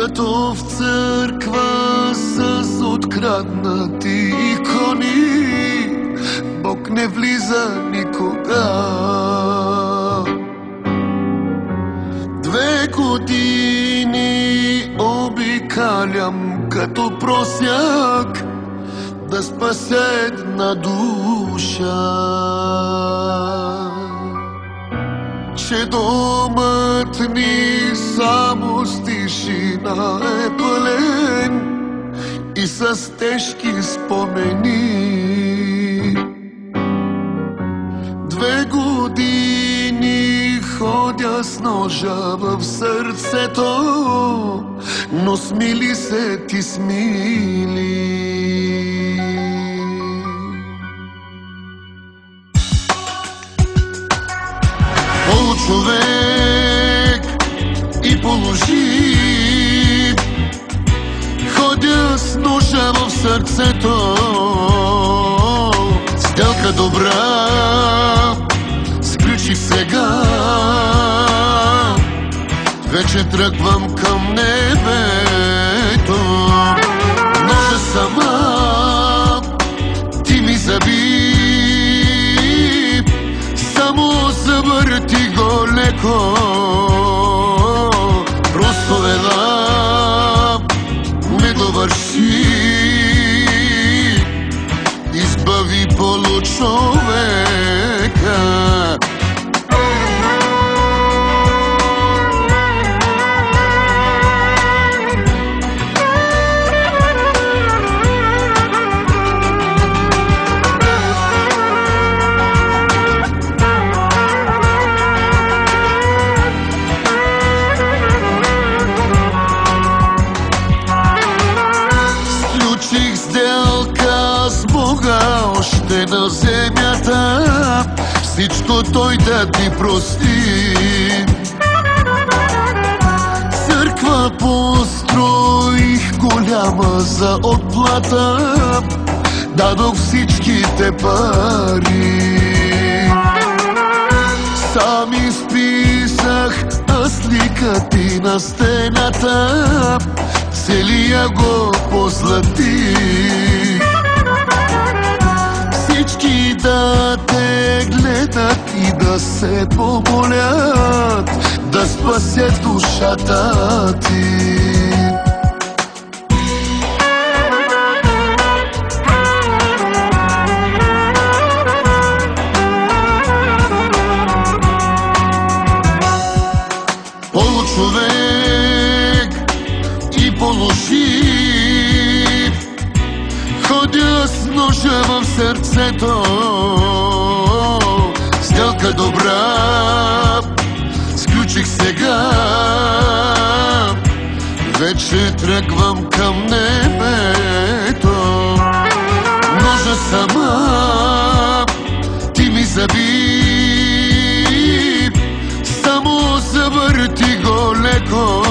Като в църква с откраднати икони, Бог не влиза никога. 2 години обикалям като просяк да спася една душа. Че домът ни само с тишина е пълен и с тежки спомени. 2 години ходя с ножа в сърцето, но смили се ти смили. Получовек и положи, ходя с ножа в сърцето. Сделка добра сключих сега, вече тръгвам към небето. Ножа сама ти ми заби, само завърти го леко. Просто ела ме довърши, избави получовека. Още на земята всичко той да ти прости. Църква построих голяма за отплата, дадох всичките пари. Сам изписах аз лика ти на стената, целия го позлатих. Всички да те гледат и да се помолят, да спасят душата ти. Получовек и положи, ходя с ножа в сърцето. Сделка добра сключих сега, вече тръгвам към небето. Ножа сама ти ми заби, само завърти го леко.